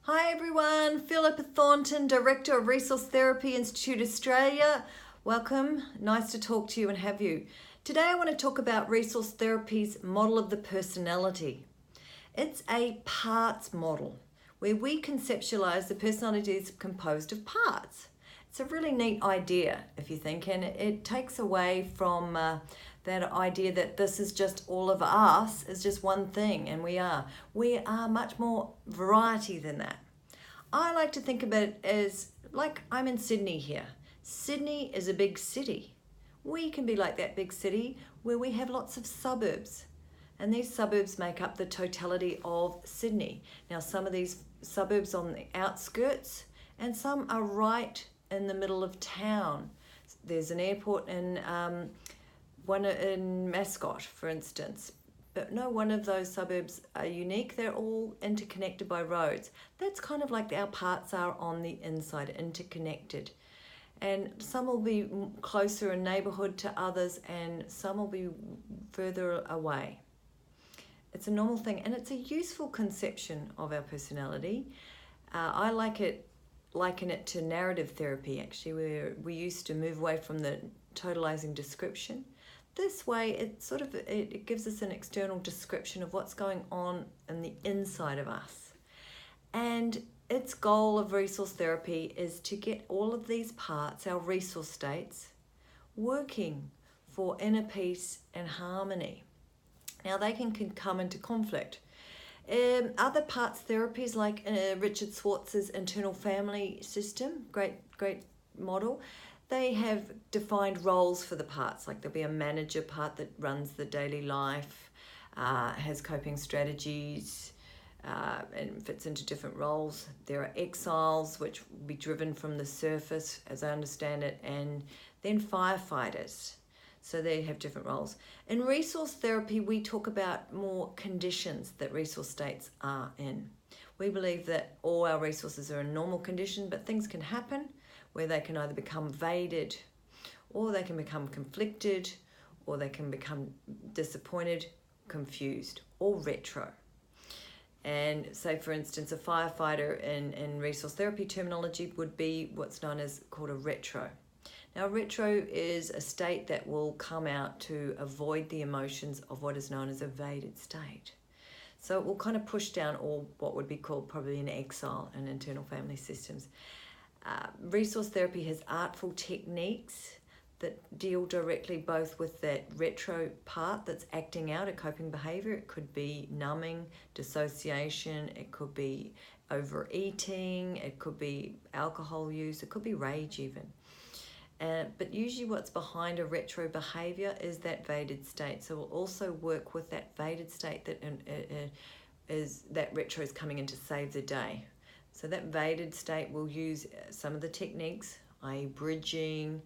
Hi everyone, Philipa Thornton, Director of Resource Therapy Institute Australia. Welcome, nice to talk to you and have you. Today I want to talk about Resource Therapy's model of the personality. It's a parts model where we conceptualize the personality is composed of parts. It's a really neat idea if you think, and it takes away from that idea that this is just all of us is just one thing, and we are much more variety than that. I like to think about it as like I'm in Sydney here. Sydney is a big city. We can be like that big city where we have lots of suburbs, and these suburbs make up the totality of Sydney. Now some of these suburbs on the outskirts and some are right in the middle of town. There's an airport in one in Mascot, for instance, but no one of those suburbs are unique. They're all interconnected by roads. That's kind of like our parts are on the inside, interconnected. And some will be closer in neighbourhood to others, and some will be further away. It's a normal thing, and it's a useful conception of our personality. I liken it to narrative therapy, actually, where we used to move away from the totalizing description. This way, it gives us an external description of what's going on in the inside of us. And its goal of resource therapy is to get all of these parts, our resource states, working for inner peace and harmony. Now, they can come into conflict. Other parts therapies like Richard Schwartz's internal family system, great model, they have defined roles for the parts. Like there'll be a manager part that runs the daily life, has coping strategies, and fits into different roles. There are exiles, which will be driven from the surface, as I understand it, and then firefighters. So they have different roles. In resource therapy, we talk about more conditions that resource states are in. We believe that all our resources are in normal condition, but things can happen where they can either become evaded, or they can become conflicted, or they can become disappointed, confused, or retro. And say, for instance, a firefighter in resource therapy terminology would be what's known as called a retro. Now, retro is a state that will come out to avoid the emotions of what is known as evaded state. So it will kind of push down all what would be called probably an exile in internal family systems. Resource therapy has artful techniques that deal directly both with that retro part that's acting out a coping behavior. It could be numbing, dissociation, it could be overeating, it could be alcohol use, it could be rage even. But usually what's behind a retro behavior is that vaded state. So we'll also work with that vaded state that is that retro is coming in to save the day. So that vaded state will use some of the techniques, i.e. bridging,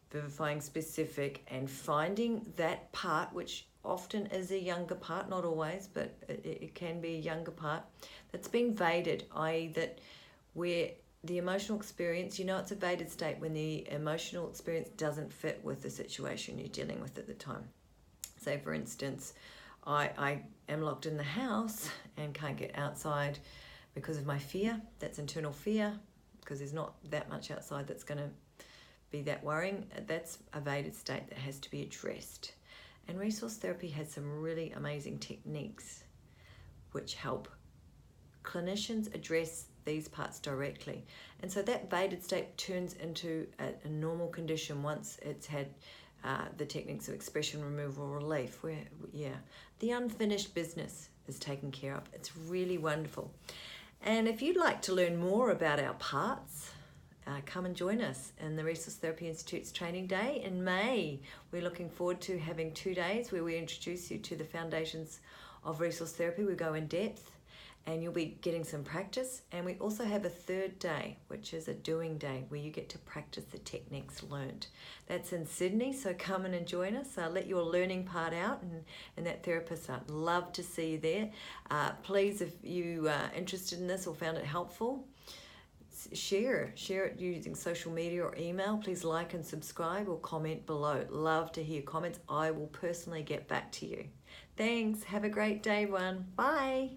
vivifying specific, and finding that part, which often is a younger part, not always, but it can be a younger part, that's being vaded, i.e. that where the emotional experience, it's a vaded state when the emotional experience doesn't fit with the situation you're dealing with at the time. Say, for instance, I am locked in the house and can't get outside because of my fear. That's internal fear, because there's not that much outside that's going to be that worrying. That's a vaded state that has to be addressed. And resource therapy has some really amazing techniques which help clinicians address these parts directly. And so that vaded state turns into a normal condition once it's had the techniques of expression, removal, relief, where, the unfinished business is taken care of. It's really wonderful. And if you'd like to learn more about our parts, come and join us in the Resource Therapy Institute's training day in May. We're looking forward to having 2 days where we introduce you to the foundations of resource therapy. We go in depth, and you'll be getting some practice. And we also have a 3rd day, which is a doing day, where you get to practice the techniques learned. That's in Sydney, so come in and join us. Let your learning part out, and that therapist, I'd love to see you there. Please, if you are interested in this or found it helpful, share it using social media or email. Please like and subscribe or comment below. Love to hear comments. I will personally get back to you. Thanks. Have a great day, everyone. Bye.